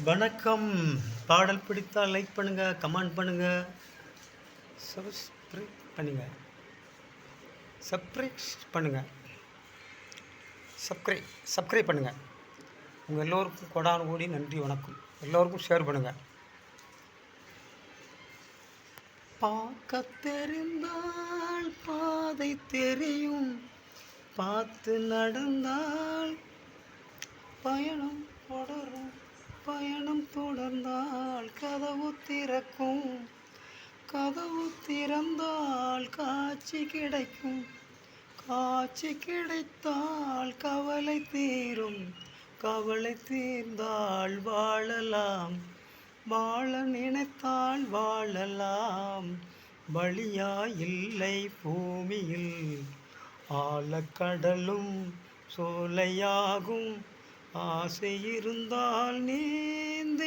வணக்கம். பாடல் பிடித்தால் லைக் பண்ணுங்க, கமெண்ட் பண்ணுங்க, சப்ஸ்கிரைப் பண்ணுங்க. சப்ஸ்கிரைப் பண்ணுங்க. சப்ஸ்கிரைப் பண்ணுங்க. உங்கள் எல்லோருக்கும் கோடானு கோடி நன்றி, வணக்கம். எல்லோருக்கும் ஷேர் பண்ணுங்க. பார்க்க தெரிந்தால் பாதை தெரியும், பார்த்து நடந்தால் பயணம் தொடரும், பயணம் தொடர்ந்தால் கதவு திறக்கும், கதவு திறந்தால் காட்சி கிடைக்கும், காட்சி கிடைத்தால் கவலை தீரும், கவலை தீர்ந்தால் வாழலாம், வாழ நினைத்தால் வாழலாம். வழியா இல்லை பூமியில், ஆழக்கடலும் சோலையாகும், ஆசை இருந்தால் நீந்த